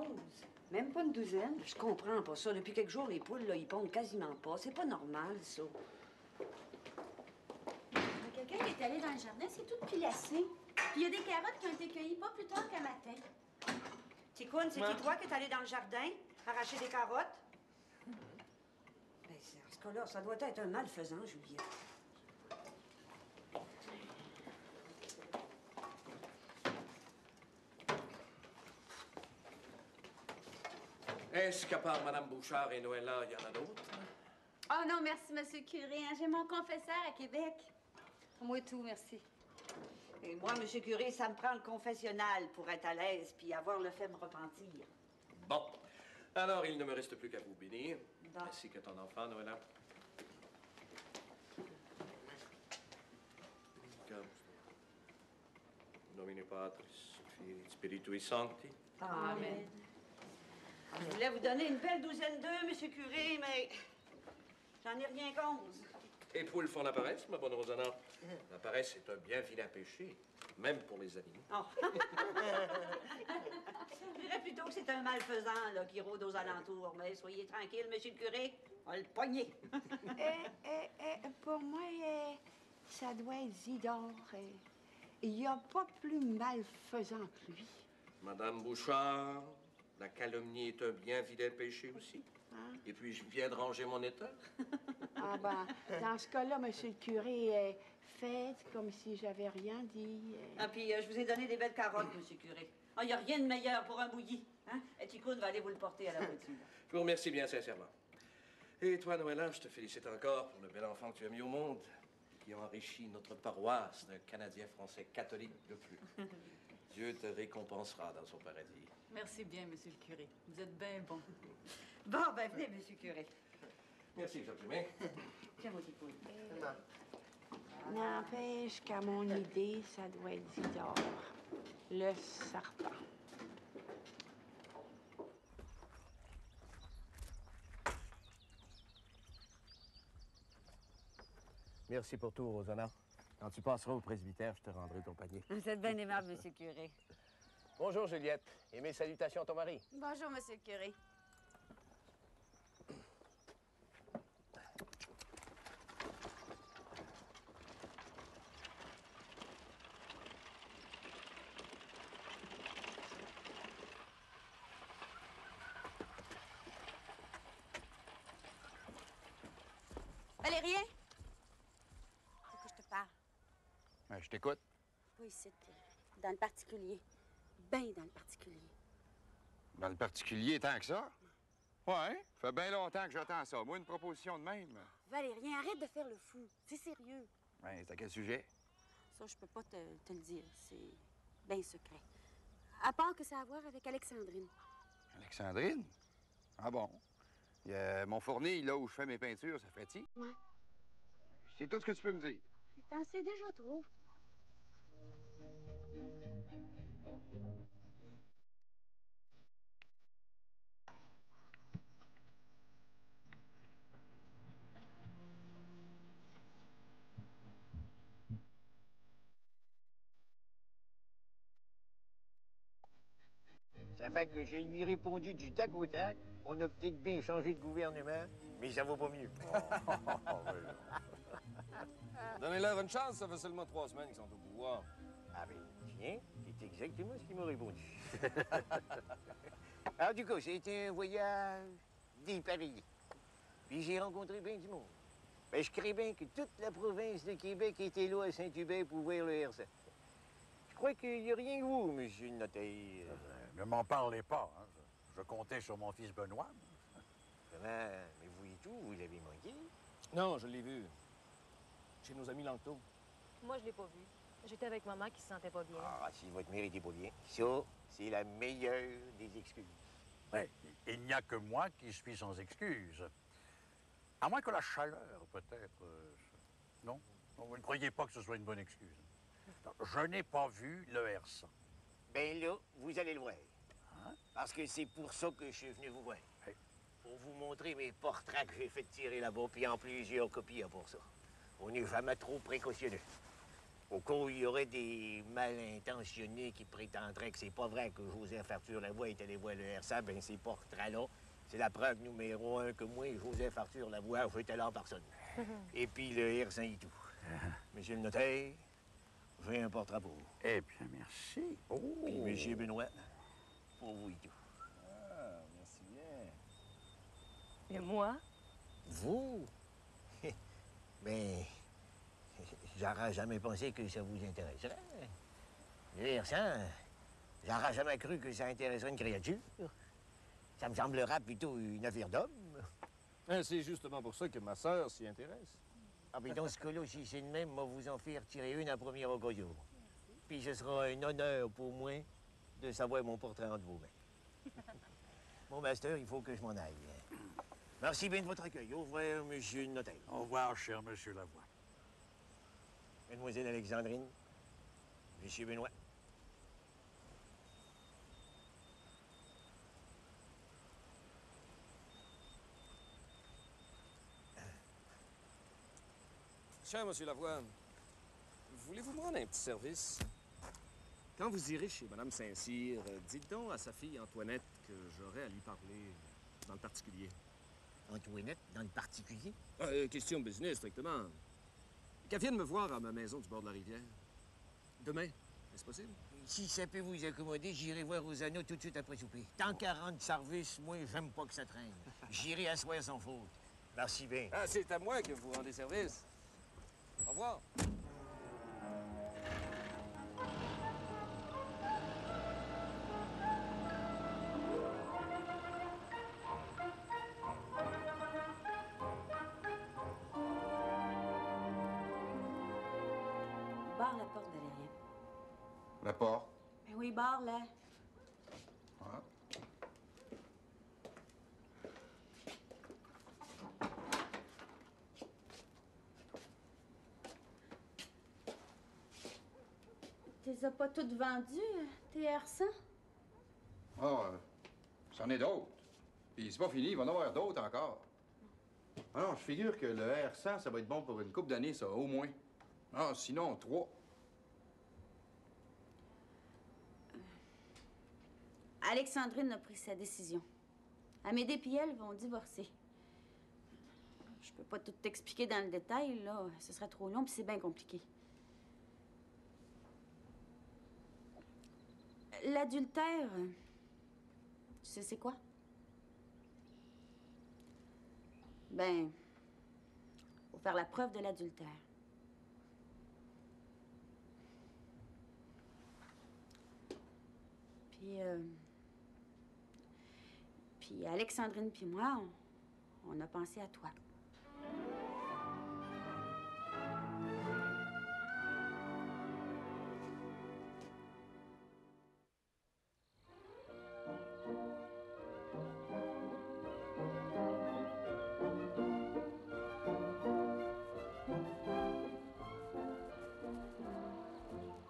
11. Même pas une douzaine. Je comprends pas ça. Depuis quelques jours, les poules, là, ils pondent quasiment pas. C'est pas normal, ça. Il y a quelqu'un qui est allé dans le jardin, c'est tout pilacé. Puis il y a des carottes qui ont été cueillies pas plus tard qu'un matin. Ticoune, c'est-tu toi qui es allé dans le jardin arracher des carottes? Ben, en ce cas-là, ça doit être un malfaisant, Juliette. Est-ce qu'à part Mme Bouchard et Noëlla, il y en a d'autres? Oh non, merci, monsieur le curé. Hein. J'ai mon confesseur à Québec. Moi tout, merci. Et moi, monsieur le curé, ça me prend le confessionnal pour être à l'aise puis avoir le fait me repentir. Bon. Alors, il ne me reste plus qu'à vous bénir. Bon. Ainsi que ton enfant, Noëlla. Nomine Patris, Filii, Spiritui Sancti. Amen. Je voulais vous donner une belle douzaine d'œufs, monsieur le curé, mais j'en ai rien qu'onze. Les poules font la paresse, ma bonne Rosanna. La paresse est un bien vilain péché, même pour les animaux. Oh. Je dirais plutôt que c'est un malfaisant là, qui rôde aux alentours. Mais soyez tranquille, monsieur le curé, on va le poigner. Pour moi, ça doit être Zidore. Il n'y a pas plus malfaisant que lui. Madame Bouchard, la calomnie est un bien vilain péché aussi. Hein? Et puis, je viens de ranger mon état. Ah ben, dans ce cas-là, monsieur le curé, faites comme si j'avais rien dit. Ah, puis je vous ai donné des belles carottes, monsieur le curé. Ah, il n'y a rien de meilleur pour un bouilli. Hein? Et Ticoune va aller vous le porter à la voiture. Je vous remercie bien sincèrement. Et toi, Noëlla, je te félicite encore pour le bel enfant que tu as mis au monde, qui a enrichi notre paroisse d'un Canadien français catholique de plus. Dieu te récompensera dans son paradis. Merci bien, monsieur le curé. Vous êtes bien bon. Bon, ben venez, monsieur le curé. Merci, Georges-Aimé. Tiens, mon Ticoune. N'empêche qu'à mon idée, ça doit être Zidore, le serpent. Merci pour tout, Rosanna. Quand tu passeras au presbytère, je te rendrai ton panier. Vous êtes bien aimable, monsieur le curé. Bonjour, Juliette. Et mes salutations à ton mari. Bonjour, monsieur le curé. Valérien? Faut que je te parle. Je t'écoute. Pas ici, dans le particulier. Ben dans le particulier. Dans le particulier, tant que ça? Ouais, fait bien longtemps que j'attends ça. Moi, une proposition de même. Valérien, arrête de faire le fou. C'est sérieux. Ouais, c'est à quel sujet? Ça, je peux pas te le dire. C'est bien secret. À part que ça a à voir avec Alexandrine. Alexandrine? Ah bon? Il y a mon fourni, là où je fais mes peintures, ça fait-il? Ouais. C'est tout ce que tu peux me dire. T'en sais déjà trop. Ça fait que j'ai lui répondu du tac au tac. On a peut-être bien changé de gouvernement, mais ça vaut pas mieux. Donnez-leur une chance, ça fait seulement 3 semaines qu'ils sont au pouvoir. Ah ben, tiens, c'est exactement ce qu'il m'a répondu. Alors, du coup, c'était un voyage dépareillé. Puis j'ai rencontré bien du monde. Ben, je crée bien que toute la province de Québec était là à Saint-Hubert pour voir le RSA. Je crois qu'il n'y a rien que vous, monsieur le notaire. Ne m'en parlez pas. Hein. Je comptais sur mon fils Benoît. Comment? Mais vous et tout, vous l'avez manqué? Non, je l'ai vu. Chez nos amis Langto. Moi, je l'ai pas vu. J'étais avec maman qui se sentait pas bien. Ah, si votre mère était pas bien, ça, c'est la meilleure des excuses. Ouais, il n'y a que moi qui suis sans excuse. À moins que la chaleur, peut-être. Non? Vous ne croyez pas que ce soit une bonne excuse? Je n'ai pas vu le RSA. Ben là, vous allez le voir. Hein? Parce que c'est pour ça que je suis venu vous voir. Hey. Pour vous montrer mes portraits que j'ai fait tirer là-bas, puis en plusieurs copies pour ça. On n'est jamais trop précautionneux. Au cas où il y aurait des mal intentionnés qui prétendraient que c'est pas vrai que Joseph Arthur Lavoie est allé voir le RSA, ben ces portraits-là, c'est la preuve numéro 1 que moi, Joseph Arthur Lavoie, j'étais là en personne. Et puis le R5 et tout. Monsieur le notaire, j'ai un portrait pour vous. Eh bien, merci. Oh. Puis monsieur Benoît, pour vous et tout. Ah, merci bien. Et moi? Vous? Ben, j'aurais jamais pensé que ça vous intéresserait. Le R100, j'aurais jamais cru que ça intéresserait une créature. Ça me semblera plutôt une affaire d'homme. C'est justement pour ça que ma sœur s'y intéresse. Ah, mais dans ce cas-là, si c'est le même, moi vous en faire tirer une à première occasion. Puis ce sera un honneur pour moi de savoir mon portrait entre vos mains. Mon master, il faut que je m'en aille. Merci bien de votre accueil. Au revoir, monsieur le notaire. Au revoir, cher monsieur Lavoie. Mademoiselle Alexandrine, monsieur Benoît. Cher monsieur Lavoie, voulez-vous me rendre un petit service? Quand vous irez chez Madame Saint-Cyr, dites donc à sa fille Antoinette que j'aurai à lui parler dans le particulier. Antoinette, dans le particulier? Question de business, strictement. Qu'elle vienne me voir à ma maison du bord de la rivière. Demain, est-ce possible? Si ça peut vous accommoder, j'irai voir Rosanna tout de suite après souper. Tant qu'à rendre service, moi, j'aime pas que ça traîne. J'irai asseoir sans faute. Merci bien. Ah, c'est à moi que vous rendez service. Au revoir. Barre la porte, Valérien. La porte. Ben oui, barre-la. Ah. T'es pas toutes vendues, tes R100? Ah, c'en est d'autres. Puis c'est pas fini, il va en avoir d'autres encore. Alors, je figure que le R100, ça va être bon pour une couple d'années, ça, au moins. Ah, sinon, 3. Alexandrine a pris sa décision. Amédée et elle vont divorcer. Je peux pas tout t'expliquer dans le détail, là. Ce serait trop long, puis c'est bien compliqué. L'adultère, tu sais c'est quoi? Ben, faut faire la preuve de l'adultère. Puis Alexandrine puis moi, on a pensé à toi.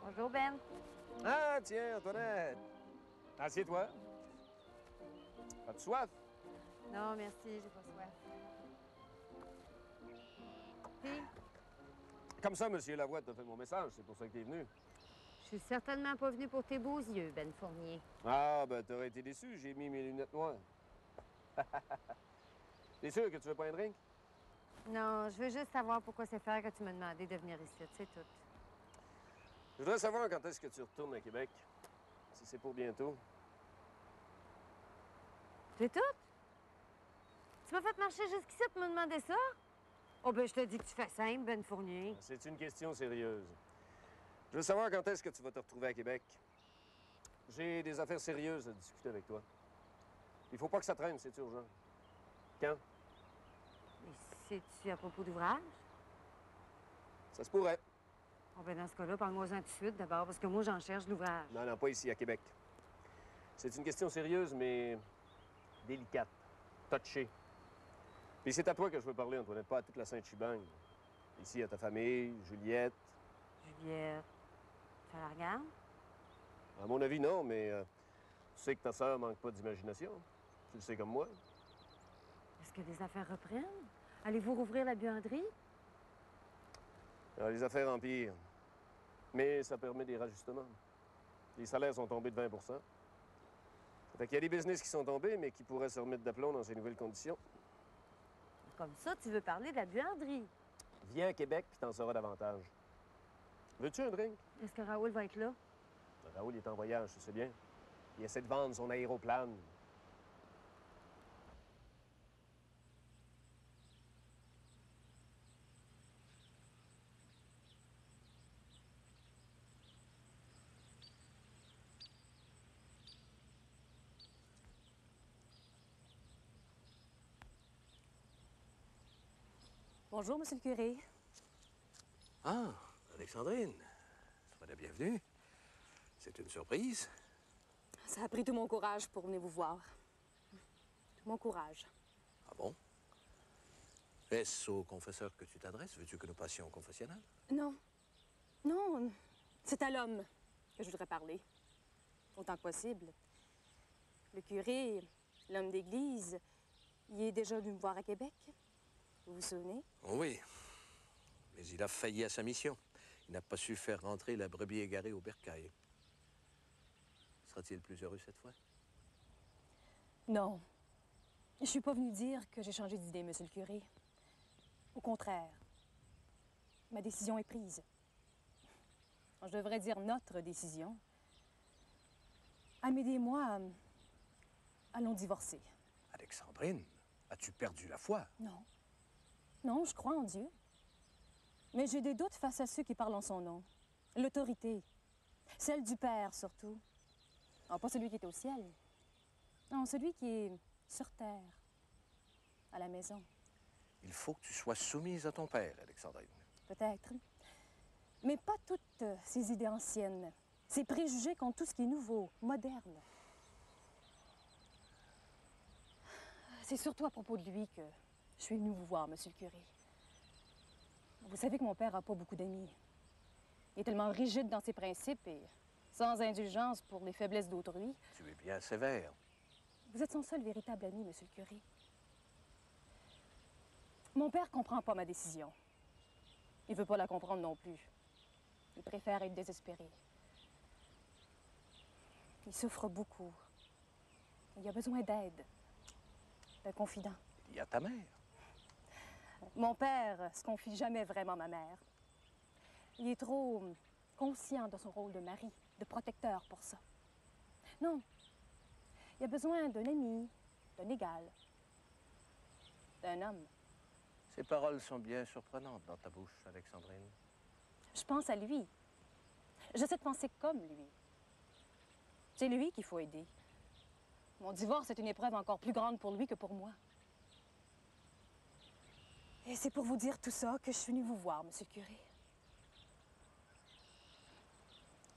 Bonjour, Ben. Ah, tiens, Antoinette. Assieds-toi. As-tu soif? Non, merci, j'ai pas soif. Puis, Comme ça, monsieur Lavoie t'a fait mon message, c'est pour ça que t'es venu. je suis certainement pas venue pour tes beaux yeux, Ben Fournier. Ah, ben t'aurais été déçu, j'ai mis mes lunettes noires. T'es sûr que tu veux pas un drink? Non, je veux juste savoir pourquoi c'est faire que tu m'as demandé de venir ici, c'est tout. Je voudrais savoir quand est-ce que tu retournes à Québec. Si c'est pour bientôt. C'est tout? Tu m'as fait marcher jusqu'ici pour me demander ça? Oh, ben, je te dis que tu fais simple, Ben Fournier. C'est une question sérieuse. Je veux savoir quand est-ce que tu vas te retrouver à Québec. J'ai des affaires sérieuses à discuter avec toi. Il faut pas que ça traîne, c'est urgent. Quand? Mais c'est-tu à propos d'ouvrage? Ça se pourrait. Oh, ben, dans ce cas-là, parle-moi-en tout de suite, d'abord, parce que moi, j'en cherche de l'ouvrage. Non, non, pas ici, à Québec. C'est une question sérieuse, mais délicate, touchée. Puis c'est à toi que je veux parler, Antoinette, pas à toute la Sainte-Chibagne. Ici, à ta famille, Juliette. Juliette, tu la regardes? À mon avis, non, mais tu sais que ta sœur manque pas d'imagination. Tu le sais comme moi. Est-ce que les affaires reprennent? Allez-vous rouvrir la buanderie? Alors, les affaires empirent. Mais ça permet des rajustements. Les salaires sont tombés de 20 %. Fait qu'il y a des business qui sont tombés, mais qui pourraient se remettre d'aplomb dans ces nouvelles conditions. Comme ça, tu veux parler de la buanderie. Viens à Québec, puis t'en sauras davantage. Veux-tu un drink? Est-ce que Raoul va être là? Raoul il est en voyage, tu sais bien. Il essaie de vendre son aéroplane. Bonjour, monsieur le curé. Ah, Alexandrine. Sois la bienvenue. C'est une surprise. Ça a pris tout mon courage pour venir vous voir. Tout mon courage. Ah bon? Est-ce au confesseur que tu t'adresses? Veux-tu que nous passions au confessionnal? Non. Non, c'est à l'homme que je voudrais parler. Autant que possible. Le curé, l'homme d'église, il est déjà venu me voir à Québec. Vous vous souvenez? Oui. Mais il a failli à sa mission. Il n'a pas su faire rentrer la brebis égarée au bercail. Sera-t-il plus heureux cette fois? Non. Je suis pas venue dire que j'ai changé d'idée, monsieur le curé. Au contraire. Ma décision est prise. Je devrais dire notre décision. Amédée et moi, allons divorcer. Alexandrine, as-tu perdu la foi? Non. Non, je crois en Dieu. Mais j'ai des doutes face à ceux qui parlent en son nom. L'autorité. Celle du Père, surtout. Non, pas celui qui est au ciel. Non, celui qui est sur terre, à la maison. Il faut que tu sois soumise à ton père, Alexandrine. Peut-être. Mais pas toutes ces idées anciennes. Ces préjugés contre tout ce qui est nouveau, moderne. C'est surtout à propos de lui que je suis venue vous voir, monsieur le curé. Vous savez que mon père n'a pas beaucoup d'amis. Il est tellement rigide dans ses principes et sans indulgence pour les faiblesses d'autrui. Tu es bien sévère. Vous êtes son seul véritable ami, monsieur le curé. Mon père comprend pas ma décision. Il veut pas la comprendre non plus. Il préfère être désespéré. Il souffre beaucoup. Il a besoin d'aide, d'un confident. Il y a ta mère. Mon père se confie jamais vraiment à ma mère. Il est trop conscient de son rôle de mari, de protecteur pour ça. Non. Il a besoin d'un ami, d'un égal, d'un homme. Ces paroles sont bien surprenantes dans ta bouche, Alexandrine. Je pense à lui. J'essaie de penser comme lui. C'est lui qu'il faut aider. Mon divorce est une épreuve encore plus grande pour lui que pour moi. Et c'est pour vous dire tout ça que je suis venue vous voir, monsieur le curé.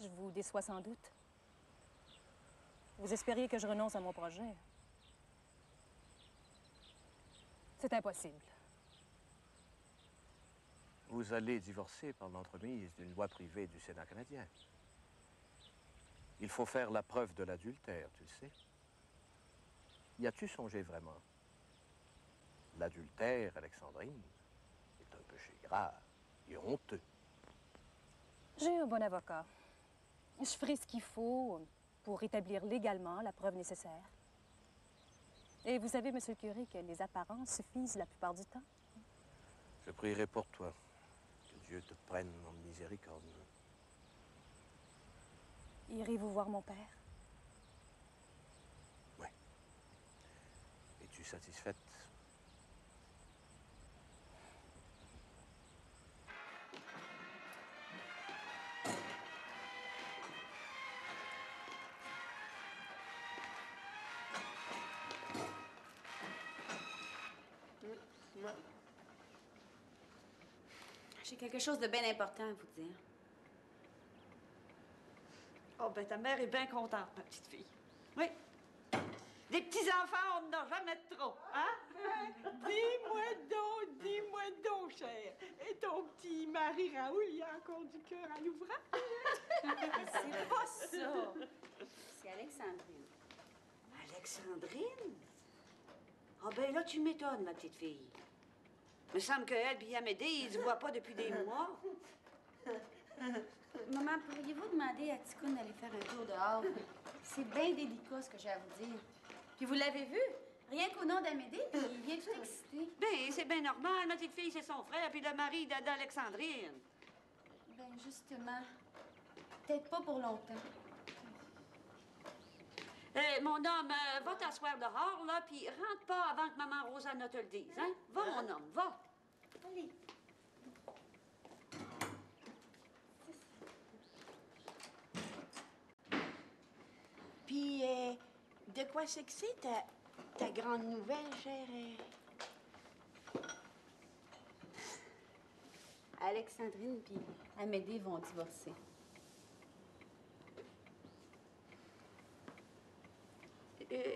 Je vous déçois sans doute. Vous espériez que je renonce à mon projet. C'est impossible. Vous allez divorcer par l'entremise d'une loi privée du Sénat canadien. Il faut faire la preuve de l'adultère, tu le sais. Y as-tu songé vraiment? L'adultère, Alexandrine, est un péché grave et honteux. J'ai un bon avocat. Je ferai ce qu'il faut pour établir légalement la preuve nécessaire. Et vous savez, monsieur le curé, que les apparences suffisent la plupart du temps. Je prierai pour toi. Que Dieu te prenne en miséricorde. Irez-vous voir mon père? Oui. Es-tu satisfaite? J'ai quelque chose de bien important à vous dire. Oh, ben ta mère est bien contente, ma petite fille. Oui. Des petits-enfants, on n'en a jamais trop, hein? Dis-moi donc, cher. Et ton petit mari Raoul, il a encore du cœur à l'ouvrage? C'est pas ça. C'est Alexandrine. Alexandrine? Ah, ben là, tu m'étonnes, ma petite fille. Il me semble qu'elle et Amédée, ils se voient pas depuis des mois. Maman, pourriez-vous demander à Ticoun d'aller faire un tour dehors? C'est bien délicat ce que j'ai à vous dire. Puis vous l'avez vu? Rien qu'au nom d'Amédée, puis il vient tout excité. Ben, c'est bien normal. Ma petite fille, c'est son frère, puis le mari d'Alexandrine. Ben, justement. Peut-être pas pour longtemps. Mon homme, va t'asseoir dehors, là, puis rentre pas avant que maman Rosanna te le dise, hein? Va, mon homme, va. Allez. Puis, de quoi c'est que c'est ta grande nouvelle, chère? Alexandrine puis Amédée vont divorcer.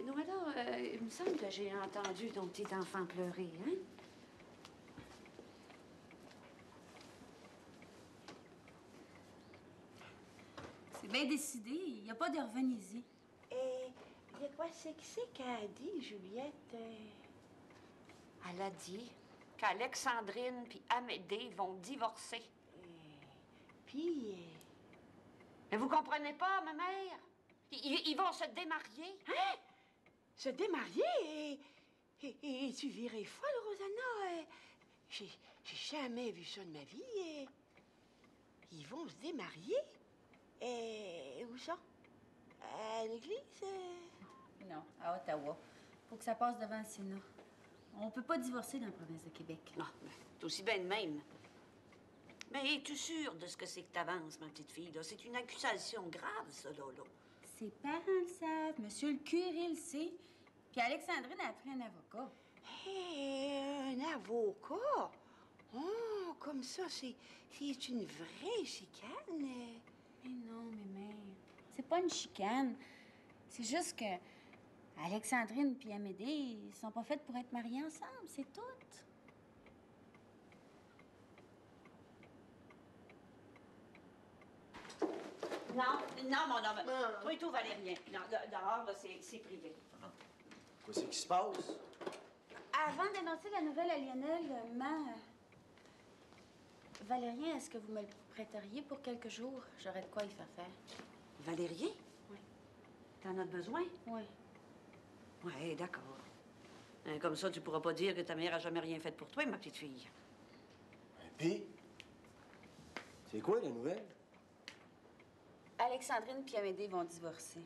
Noëlla, il me semble que j'ai entendu ton petit enfant pleurer, hein? C'est bien décidé. Il n'y a pas de revenez-y. Et de quoi c'est que c'est qu'elle a dit, Juliette? Elle a dit qu'Alexandrine puis Amédée vont divorcer. Puis... Mais vous comprenez pas, ma mère? Ils vont se démarier. Hein? Se démarier? Et tu virais folle, Rosanna? J'ai jamais vu ça de ma vie. Ils vont se démarier? Et où ça? À l'église? Non, à Ottawa. Faut que ça passe devant le Sénat. On peut pas divorcer dans la province de Québec. Non, c'est aussi bien de même. Mais es-tu sûre de ce que c'est que t'avances, ma petite fille? C'est une accusation grave, ça, là. Ses parents le savent. Monsieur le curé le sait. Puis Alexandrine a pris un avocat. Hé, un avocat? Oh, comme ça, c'est une vraie chicane. Mais non, mais mère, c'est pas une chicane. C'est juste que Alexandrine puis Amédée, ils sont pas faites pour être mariés ensemble, c'est tout. Non, mon homme. Toi et tout, Valérien. Non, dehors, là, c'est privé. Qu'est-ce qui se passe? Avant d'annoncer la nouvelle à Lionel, Valérien, est-ce que vous me le prêteriez pour quelques jours? J'aurais de quoi y faire faire. Valérien? Oui. T'en as besoin? Oui. Oui, d'accord. Comme ça, tu pourras pas dire que ta mère a jamais rien fait pour toi, ma petite fille. Puis, c'est quoi la nouvelle? Alexandrine puis Amédée vont divorcer.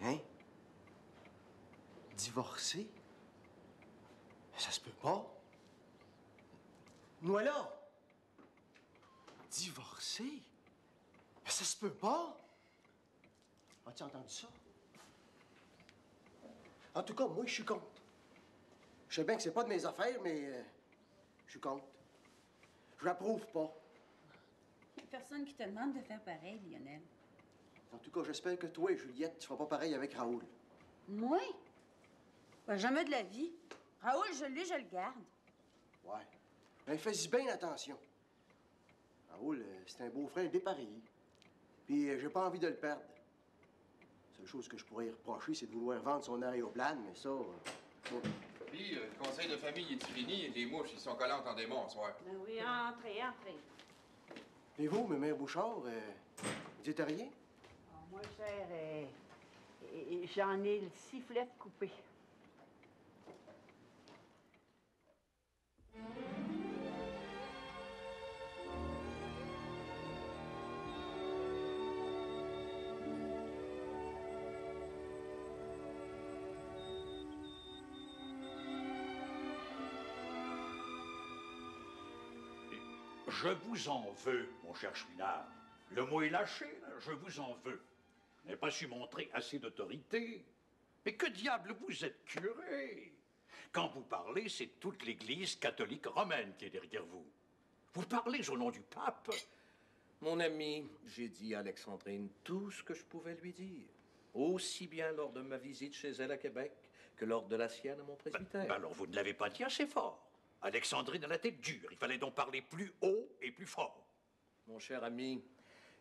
Hein? Divorcer? Ça se peut pas. Noëlla! Divorcer? Mais ça se peut pas! As-tu entendu ça? En tout cas, moi, je suis contre. Je sais bien que c'est pas de mes affaires, mais je suis contre. Je l'approuve pas. Il n'y a personne qui te demande de faire pareil, Lionel. En tout cas, j'espère que toi, Juliette, tu feras pas pareil avec Raoul. Moi? Ben, jamais de la vie. Raoul, je l'ai, je le garde. Ouais. Ben, fais-y bien attention. Raoul, c'est un beau-frère dépareillé. Puis j'ai pas envie de le perdre. La seule chose que je pourrais y reprocher, c'est de vouloir vendre son aéroplane, mais ça... Puis, le conseil de famille est fini? Les mouches, ils sont collantes en démon ce soir. Ben oui, entrez, entrez. Et vous, Mémère Bouchard, vous dites rien? Oh, moi, chère, j'en ai le sifflet coupé. Je vous en veux, mon cher Chouinard. Le mot est lâché, là. Je vous en veux. Vous n'avez pas su montrer assez d'autorité. Mais que diable, vous êtes curé. Quand vous parlez, c'est toute l'Église catholique romaine qui est derrière vous. Vous parlez au nom du pape. Mon ami, j'ai dit à Alexandrine tout ce que je pouvais lui dire. Aussi bien lors de ma visite chez elle à Québec que lors de la sienne à mon presbytère. Alors vous ne l'avez pas dit assez fort. Alexandrine a la tête dure. Il fallait donc parler plus haut et plus fort. Mon cher ami,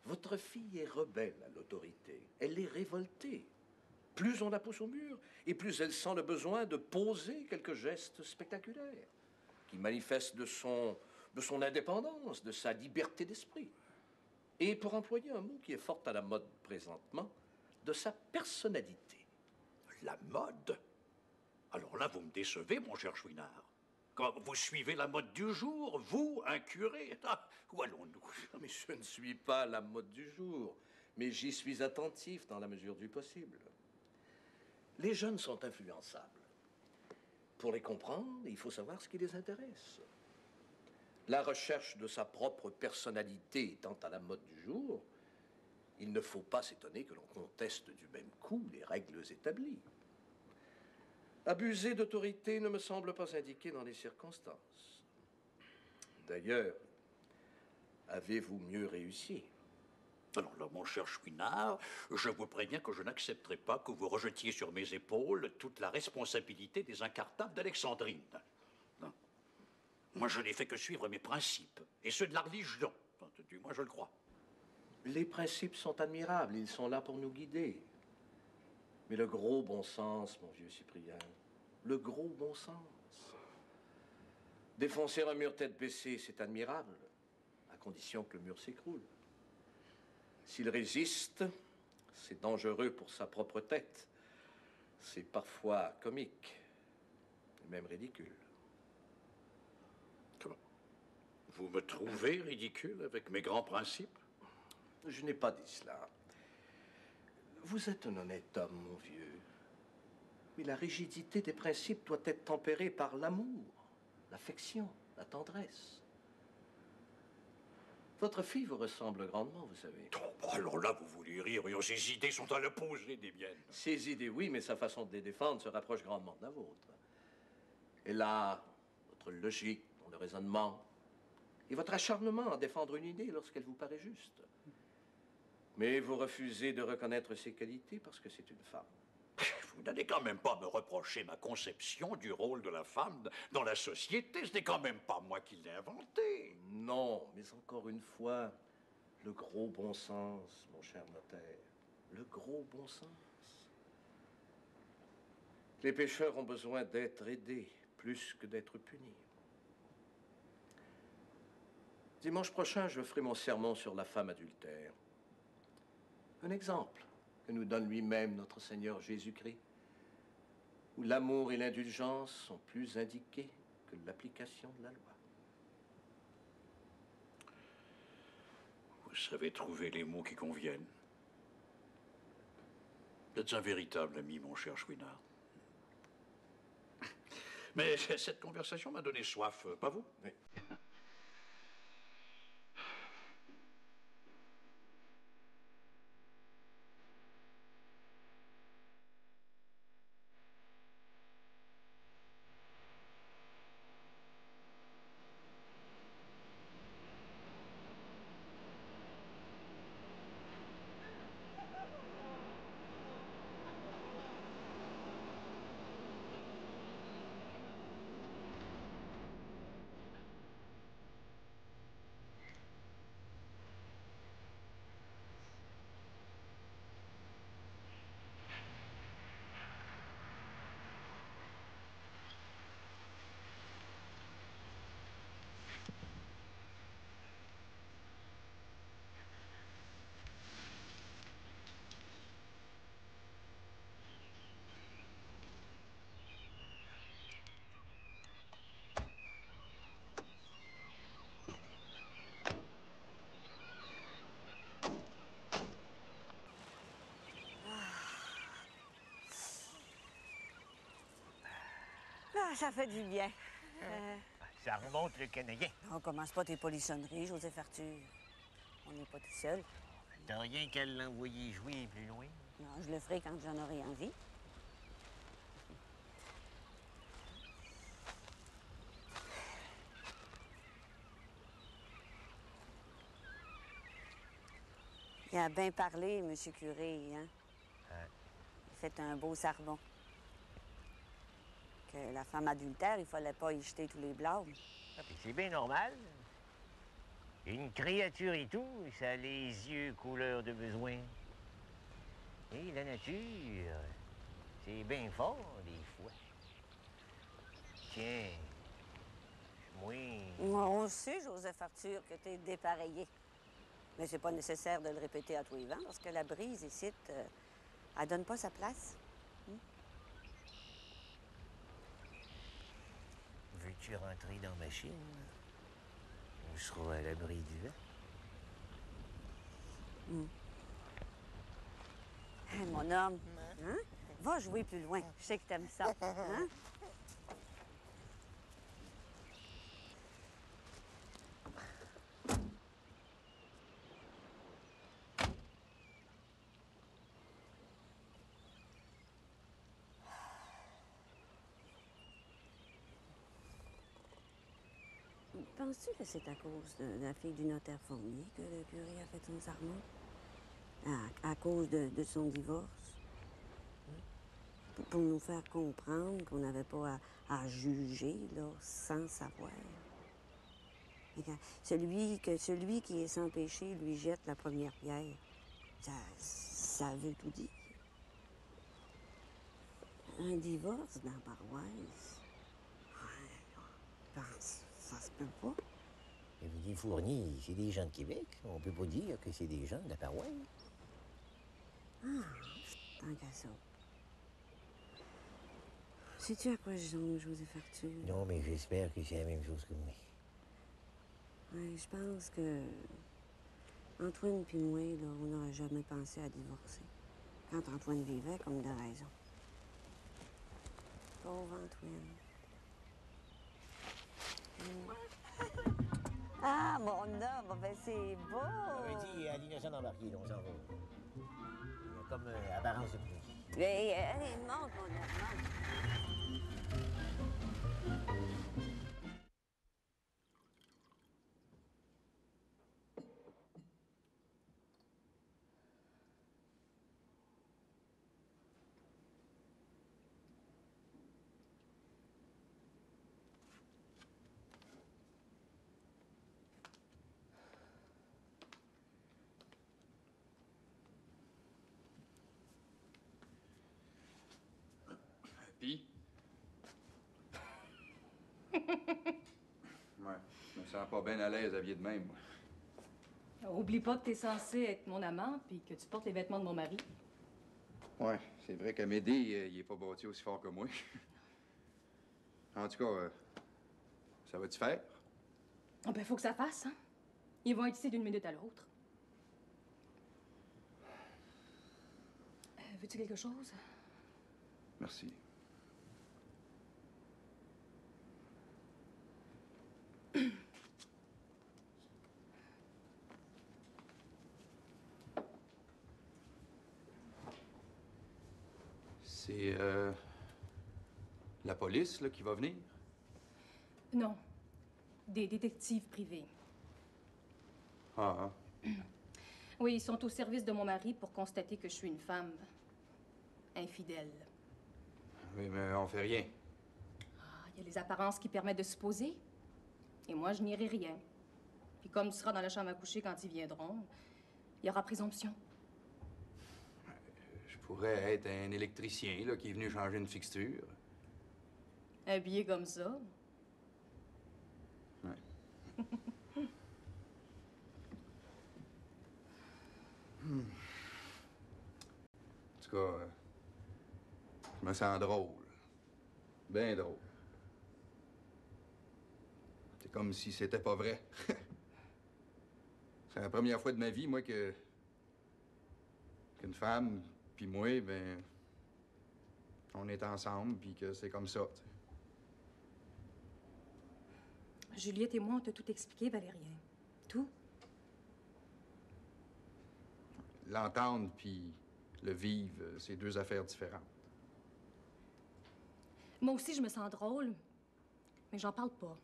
votre fille est rebelle à l'autorité. Elle est révoltée. Plus on la pousse au mur, et plus elle sent le besoin de poser quelques gestes spectaculaires, qui manifestent de son de son indépendance, de sa liberté d'esprit. Et pour employer un mot qui est fort à la mode présentement, de sa personnalité. La mode? Alors là, vous me décevez, mon cher Chouinard. Quand vous suivez la mode du jour, vous, un curé? Ah, où allons-nous? Mais je ne suis pas la mode du jour, mais j'y suis attentif dans la mesure du possible. Les jeunes sont influençables. Pour les comprendre, il faut savoir ce qui les intéresse. La recherche de sa propre personnalité étant à la mode du jour, il ne faut pas s'étonner que l'on conteste du même coup les règles établies. Abuser d'autorité ne me semble pas indiqué dans les circonstances. D'ailleurs, avez-vous mieux réussi? Alors là, mon cher Chouinard, je vous préviens que je n'accepterai pas que vous rejetiez sur mes épaules toute la responsabilité des incartables d'Alexandrine. Non. Moi, je n'ai fait que suivre mes principes, et ceux de la religion. Du moins, je le crois. Les principes sont admirables, ils sont là pour nous guider. Mais le gros bon sens, mon vieux Cyprien, le gros bon sens. Défoncer un mur tête baissée, c'est admirable, à condition que le mur s'écroule. S'il résiste, c'est dangereux pour sa propre tête. C'est parfois comique, et même ridicule. Comment? Vous me trouvez ridicule avec mes grands principes? Je n'ai pas dit cela. Vous êtes un honnête homme, mon vieux. Mais la rigidité des principes doit être tempérée par l'amour, l'affection, la tendresse. Votre fille vous ressemble grandement, vous savez. Oh, alors là, vous voulez rire, et ses idées sont à l'opposé des miennes. Ses idées, oui, mais sa façon de les défendre se rapproche grandement de la vôtre. Et là, votre logique dans le raisonnement, et votre acharnement à défendre une idée lorsqu'elle vous paraît juste. Mais vous refusez de reconnaître ses qualités parce que c'est une femme. Vous n'allez quand même pas me reprocher ma conception du rôle de la femme dans la société. Ce n'est quand même pas moi qui l'ai inventé. Non, mais encore une fois, le gros bon sens, mon cher notaire. Le gros bon sens. Les pécheurs ont besoin d'être aidés plus que d'être punis. Dimanche prochain, je ferai mon sermon sur la femme adultère. Un exemple que nous donne lui-même notre Seigneur Jésus-Christ, où l'amour et l'indulgence sont plus indiqués que l'application de la loi. Vous savez trouver les mots qui conviennent. Vous êtes un véritable ami, mon cher Chouinard. Mais cette conversation m'a donné soif, pas vous? Oui. Ah, ça fait du bien. Ça remonte le Canadien. On commence pas tes polissonneries, Joseph Arthur. On n'est pas tout seul. T'as rien qu'à l'envoyer jouer plus loin. Non, je le ferai quand j'en aurai envie. Il a bien parlé, monsieur Curé, hein? Il fait un beau sarbon. Que la femme adultère, il fallait pas y jeter tous les blâmes. Ah, puis c'est bien normal. Une créature et tout, ça a les yeux couleur de besoin. Et la nature, c'est bien fort, des fois. Tiens, moi. On sait, Joseph Arthur, que t'es dépareillé. Mais c'est pas nécessaire de le répéter à tous les vents, parce que la brise ici, elle donne pas sa place. Veux-tu rentrer dans ma machine? On sera à l'abri du vent. Hey, mon homme, hein? Va jouer plus loin. Je sais que t'aimes ça. Hein? Penses-tu que c'est à cause de la fille du notaire Fournier que le curé a fait son sermon? À cause de son divorce? Pour nous faire comprendre qu'on n'avait pas à juger, là, sans savoir. Celui qui est sans péché lui jette la première pierre. Ça veut tout dire. Un divorce dans la paroisse? Je pense ça se peut pas. Et vous dites, Fournier, c'est des gens de Québec. On peut pas dire que c'est des gens de la paroisse. Ah, tant qu'à ça. Sais-tu à quoi je songe, Joseph Arthur? Non, mais j'espère que c'est la même chose que moi. Oui, je pense que Antoine puis moi, là, on n'aurait jamais pensé à divorcer. Quand Antoine vivait, comme de raison. Pauvre Antoine. Ah, mon homme, ben c'est beau! On dit à l'innocent d'embarquer, on s'en va. Il y a comme apparence de pluie. Mais, allez, monte, mon homme, monte. Puis? Ouais, je me sens pas bien à l'aise habillé de même, moi. Oublie pas que t'es censé être mon amant puis que tu portes les vêtements de mon mari. Ouais, c'est vrai qu'à m'aider, il est pas bâti aussi fort que moi. En tout cas, ça va-tu faire? Oh, ben, faut que ça fasse, hein? Ils vont être ici d'une minute à l'autre. Veux-tu quelque chose? Merci. C'est, la police, là, qui va venir? Non. Des détectives privés. Ah, Oui, ils sont au service de mon mari pour constater que je suis une femme infidèle. oui, mais on fait rien. Ah, il y a les apparences qui permettent de supposer. Et moi, je n'irai rien. Puis comme tu seras dans la chambre à coucher quand ils viendront, il y aura présomption. Je pourrais être un électricien, là, qui est venu changer une fixture. Habillé comme ça. Ouais. En tout cas, je me sens drôle. Bien drôle. C'est comme si c'était pas vrai. C'est la première fois de ma vie, moi, qu'une femme, puis moi, ben, on est ensemble, puis que c'est comme ça, tu sais. Juliette et moi, on t'a tout expliqué, Valérien. Tout. L'entendre, puis le vivre, c'est deux affaires différentes. Moi aussi, je me sens drôle, mais j'en parle pas.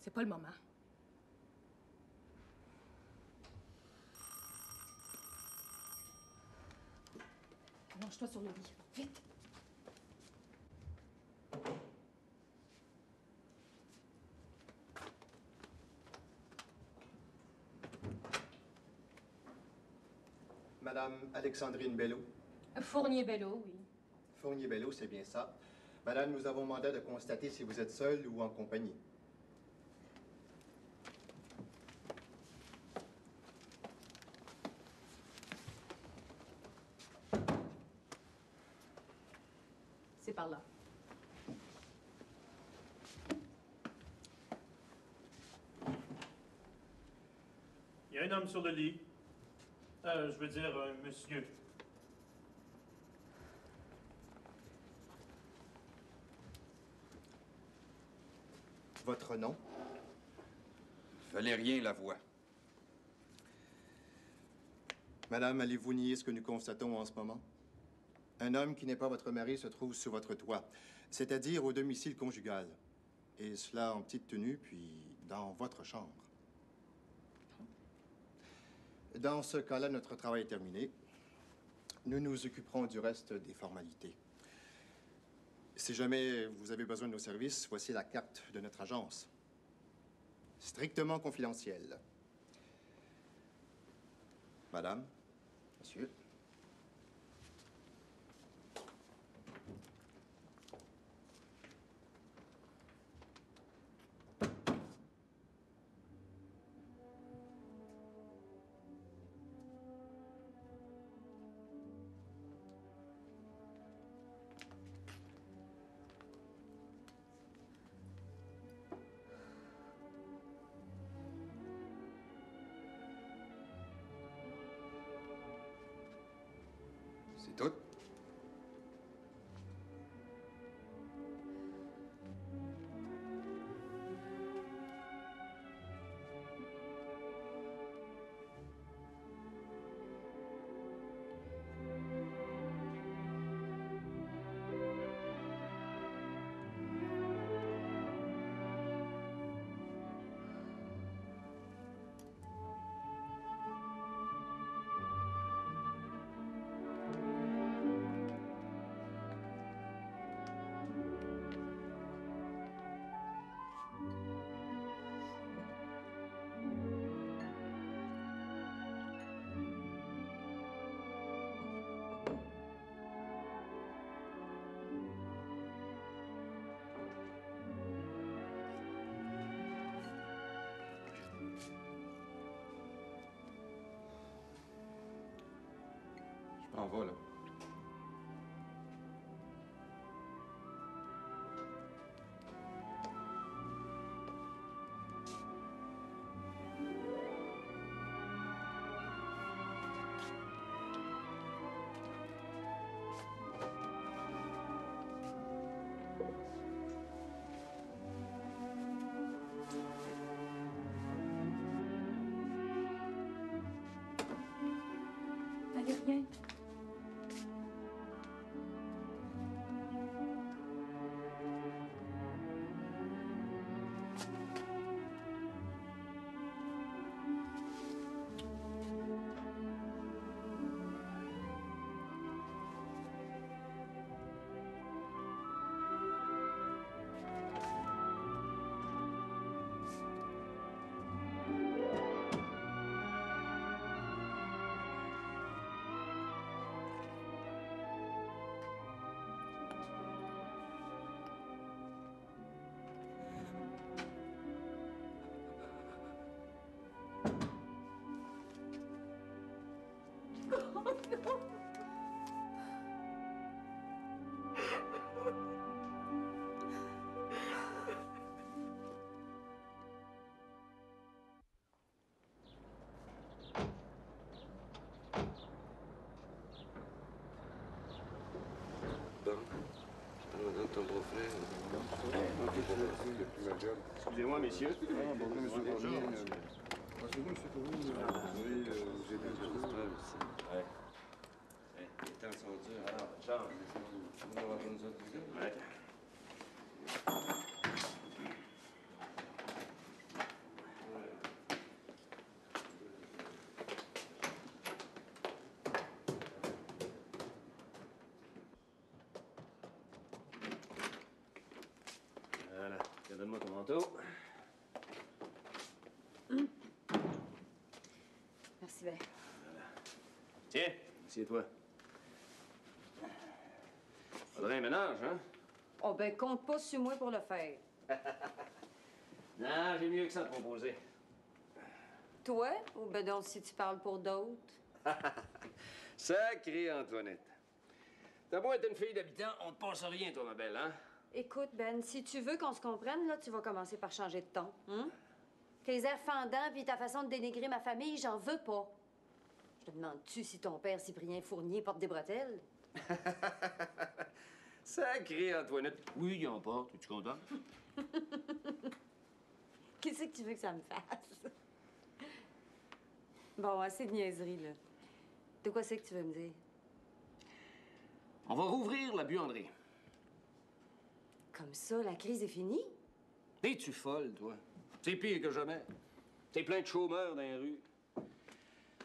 C'est pas le moment. Allonge-toi sur le lit. Vite! Madame Alexandrine Bello. Fournier-Bello, oui. Fournier-Bello, c'est bien ça. Madame, nous avons mandat de constater si vous êtes seule ou en compagnie. C'est par là. Il y a un homme sur le lit. Je veux dire, un monsieur. Votre nom? Valérien Lavoie. Madame, allez-vous nier ce que nous constatons en ce moment? Un homme qui n'est pas votre mari se trouve sous votre toit, c'est-à-dire au domicile conjugal. Et cela en petite tenue, puis dans votre chambre. Dans ce cas-là, notre travail est terminé. Nous nous occuperons du reste des formalités. Si jamais vous avez besoin de nos services, voici la carte de notre agence. Strictement confidentielle. Madame, monsieur. C'est tout? Je m'en vais, là. Valérien. Ton beau-frère. Excusez-moi, messieurs. Bonjour, monsieur. Bonjour. J'ai deux autres aussi. Ouais. Les temps sont durs. Alors, Charles, vous allez avoir nous autres aussi? Ouais. Voilà. Tiens, donne-moi ton manteau. Merci bien. Tiens, assieds-toi. Faudrait un ménage, hein? Oh, ben, compte pas sur moi pour le faire. Non, j'ai mieux que ça à te proposer. Toi, ou ben donc si tu parles pour d'autres? Sacré Antoinette. T'as beau être une fille d'habitant, on te passe rien, toi, ma belle, hein? Écoute, Ben, si tu veux qu'on se comprenne, là, tu vas commencer par changer de ton. Hein? Tes airs fendants puis ta façon de dénigrer ma famille, j'en veux pas. Je te demande-tu si ton père, Cyprien Fournier, porte des bretelles? Sacré, Antoinette. Oui, il en porte. Es-tu content? Qu'est-ce que tu veux que ça me fasse? Bon, assez de niaiserie, là. De quoi c'est que tu veux me dire? On va rouvrir la buanderie. Comme ça, la crise est finie? Es-tu folle, toi? C'est pire que jamais. T'es plein de chômeurs dans les rues.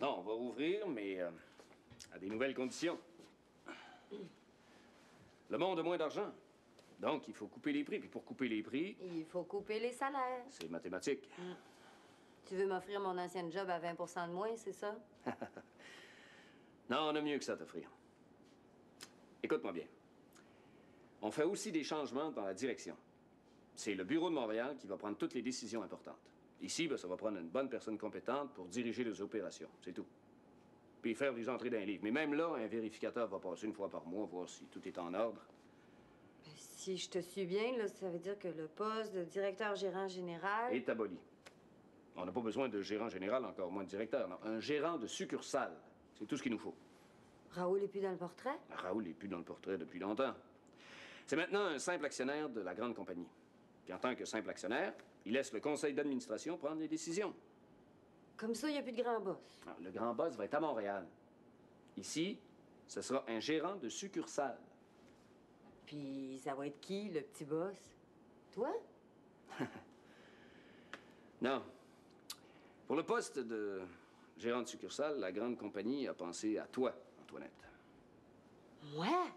Non, on va rouvrir, mais à des nouvelles conditions. Le monde a moins d'argent. Donc, il faut couper les prix. Puis pour couper les prix... Il faut couper les salaires. C'est mathématique. Tu veux m'offrir mon ancienne job à 20 % de moins, c'est ça? Non, on a mieux que ça à t'offrir. Écoute-moi bien. On fait aussi des changements dans la direction. C'est le bureau de Montréal qui va prendre toutes les décisions importantes. Ici, ben, ça va prendre une bonne personne compétente pour diriger les opérations. C'est tout. Puis faire des entrées dans les livres. Mais même là, un vérificateur va passer une fois par mois, voir si tout est en ordre. Si je te suis bien, là, ça veut dire que le poste de directeur-gérant général... Est aboli. On n'a pas besoin de gérant général, encore moins de directeur. Non. Un gérant de succursale. C'est tout ce qu'il nous faut. Raoul est plus dans le portrait? Raoul n'est plus dans le portrait depuis longtemps. C'est maintenant un simple actionnaire de la grande compagnie. Puis en tant que simple actionnaire, il laisse le conseil d'administration prendre les décisions. Comme ça, il n'y a plus de grand boss. Alors, le grand boss va être à Montréal. Ici, ce sera un gérant de succursale. Puis ça va être qui, le petit boss? Toi? Non. Pour le poste de gérant de succursale, la grande compagnie a pensé à toi, Antoinette. Moi?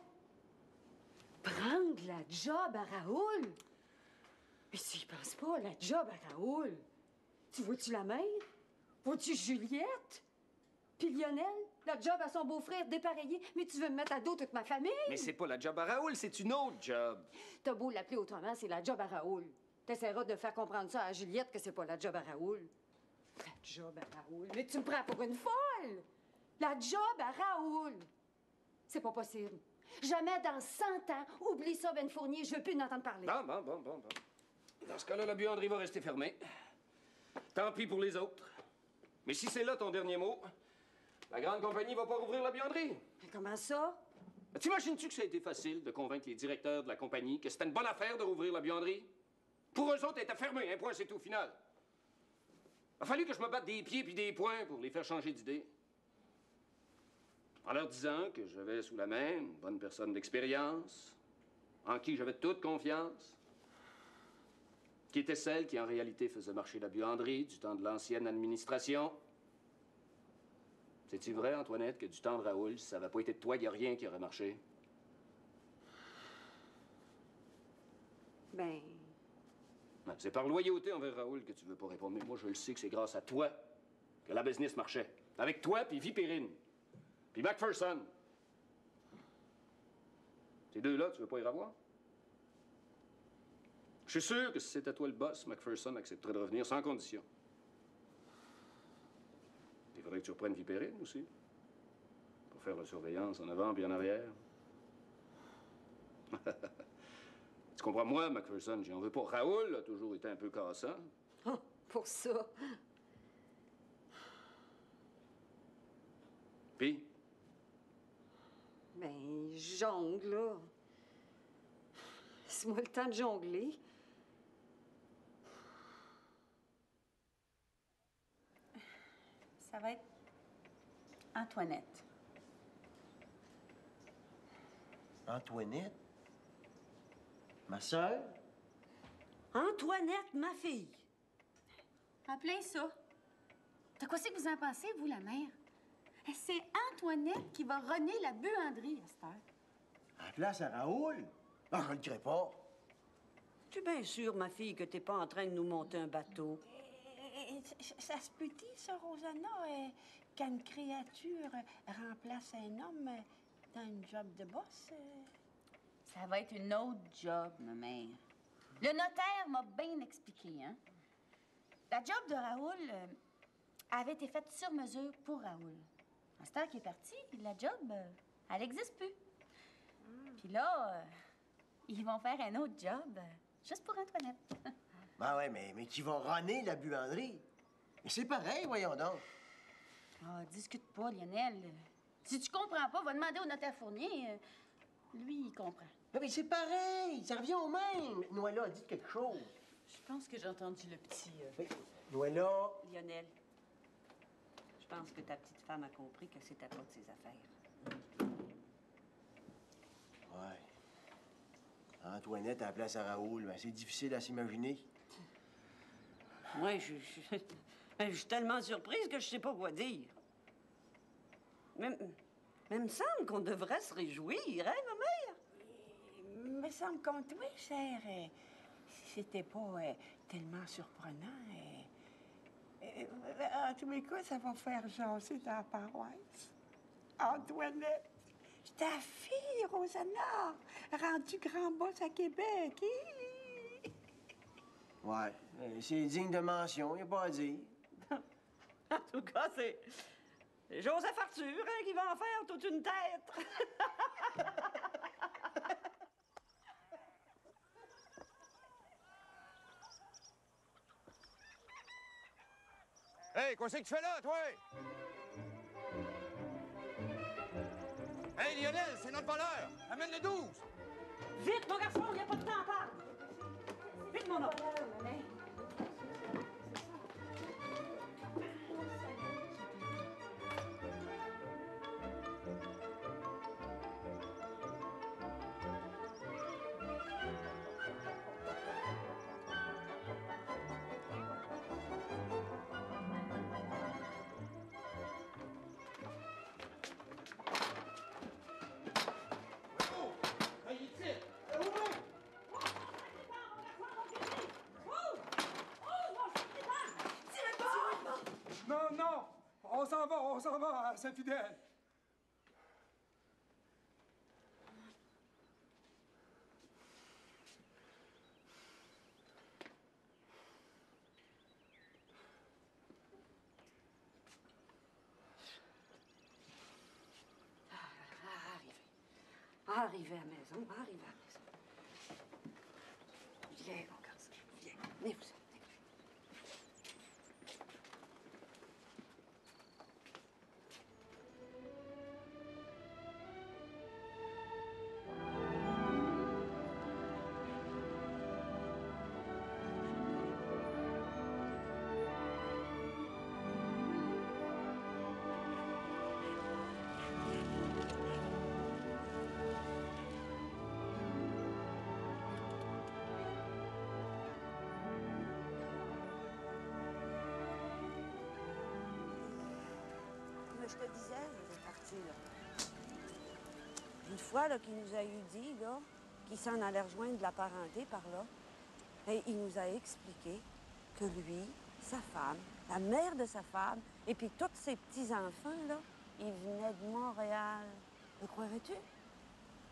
Prendre la job à Raoul? Mais s'il pense pas, la job à Raoul, tu vois-tu la mère? Vois-tu Juliette? Puis Lionel? La job à son beau-frère dépareillé? Mais tu veux me mettre à dos toute ma famille? Mais c'est pas la job à Raoul, c'est une autre job. T'as beau l'appeler autrement, c'est la job à Raoul. T'essaieras de faire comprendre ça à Juliette que c'est pas la job à Raoul. La job à Raoul? Mais tu me prends pour une folle! La job à Raoul! C'est pas possible. Jamais dans 100 ans, oublie ça, Ben Fournier, je veux plus en entendre parler. Bon. Dans ce cas-là, la buanderie va rester fermée. Tant pis pour les autres. Mais si c'est là ton dernier mot, la grande compagnie va pas rouvrir la buanderie. Mais comment ça? T'imagines-tu que ça a été facile de convaincre les directeurs de la compagnie que c'était une bonne affaire de rouvrir la buanderie? Pour eux autres, elle était fermée, un point, c'est tout, final. Il a fallu que je me batte des pieds puis des poings pour les faire changer d'idée. En leur disant que j'avais sous la main une bonne personne d'expérience, en qui j'avais toute confiance, qui était celle qui, en réalité, faisait marcher la buanderie du temps de l'ancienne administration. C'est-tu vrai, Antoinette, que du temps de Raoul, si ça n'avait pas été de toi, il n'y a rien qui aurait marché? Ben... C'est par loyauté envers Raoul que tu veux pas répondre. Mais moi, je le sais que c'est grâce à toi que la business marchait. Avec toi, puis Vipérine, puis McPherson. Ces deux-là, tu veux pas y revoir? Je suis sûr que si c'était toi le boss, McPherson accepterait de revenir sans condition. Il faudrait que tu reprennes Vipérine aussi. Pour faire la surveillance en avant puis en arrière. Tu comprends, moi, McPherson, j'en veux pas. Raoul a toujours été un peu cassant. Oh, pour ça. Puis? Ben, jongle, là. C'est moi le temps de jongler. Ça va être Antoinette. Antoinette? Ma sœur? Antoinette, ma fille. En plein ça. De quoi c'est que vous en pensez, vous, la mère? C'est Antoinette qui va runner la buanderie à cette heure. À la place à Raoul? Ah, je le crée pas. Tu es bien sûre, ma fille, que t'es pas en train de nous monter un bateau? Ça se peut-il, ça, Rosanna, qu'une créature remplace un homme dans une job de boss? Ça va être une autre job, ma mère. Le notaire m'a bien expliqué, hein? La job de Raoul avait été faite sur mesure pour Raoul. À cette heure qu'il est parti, la job, elle n'existe plus. Puis là, ils vont faire un autre job, juste pour Antoinette. Ben ouais, mais qui va runner la buanderie? Mais c'est pareil, voyons donc. Ah, discute pas, Lionel. Si tu comprends pas, va demander au notaire Fournier. Lui, il comprend. Mais c'est pareil, ça revient au même. Noëlla, dites quelque chose. Je pense que j'ai entendu le petit... Noëlla... Lionel, je pense que ta petite femme a compris que c'était pas de ses affaires. Ouais. Antoinette à la place à Raoul, ben, c'est difficile à s'imaginer. Moi, je suis tellement surprise que je sais pas quoi dire. Mais me semble qu'on devrait se réjouir, hein, ma mère? Il me semble qu'on toi, cher, c'était pas tellement surprenant. En tous les cas, ça va faire jaser dans la paroisse. Antoinette, ta fille, Rosanna, rendue grand boss à Québec. Ouais, c'est digne de mention, y a pas à dire. En tout cas, c'est Joseph Arthur hein, qui va en faire toute une tête. Hey, qu'est-ce que tu fais là, toi? Hey, Lionel, c'est notre voleur! Amène le 12! Vite, mon garçon, il n'y a pas de temps à perdre. Vite, mon homme. Non, non! On s'en va à Saint-Fidèle. Arrivé à la maison, arrivé à la maison. Viens, mon garçon, viens. Venez-vous. Je te disais, Joseph Arthur, là. Une fois là, qu'il nous a eu dit là, qu'il s'en allait rejoindre la parenté par là, et il nous a expliqué que lui, sa femme, la mère de sa femme, et puis tous ses petits-enfants, là, ils venaient de Montréal. Le croirais-tu?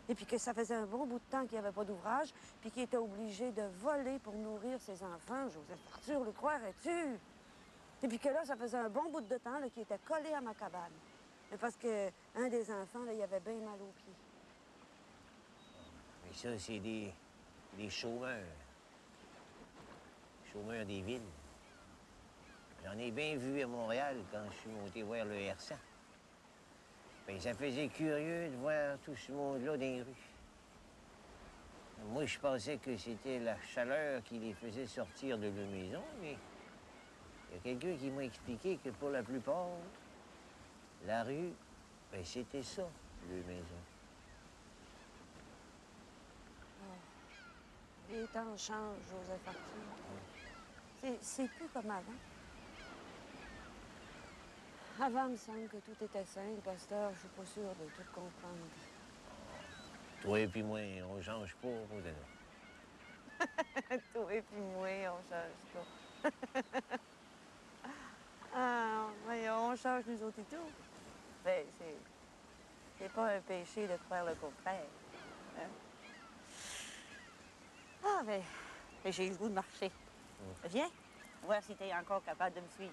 Et puis que ça faisait un bon bout de temps qu'il n'y avait pas d'ouvrage, puis qu'il était obligé de voler pour nourrir ses enfants. Joseph Arthur, le croirais-tu? Et puis que là, ça faisait un bon bout de temps qu'il était collé à ma cabane. Mais parce qu'un des enfants, là, il avait bien mal aux pieds. Mais ça, c'est des chômeurs. Chômeurs des villes. J'en ai bien vu à Montréal quand je suis monté voir le R100. Ben, ça faisait curieux de voir tout ce monde-là dans les rues. Moi, je pensais que c'était la chaleur qui les faisait sortir de leur maison, mais il y a quelqu'un qui m'a expliqué que pour la plupart, la rue, ben, c'était ça, leur maison. Oh. Les temps changent, Joseph Arthur. C'est plus comme avant. Avant, il me semble que tout était simple. Pasteur, je suis pas sûre de tout comprendre. Toi et puis moi, on change pas, Rosanna. Toi et puis moi, on change pas. Ah, voyons, on change nous autres et tout. Ben, c'est pas un péché de faire le contraire. Hein? Ah, ben j'ai le goût de marcher. Viens, voir si t'es encore capable de me suivre.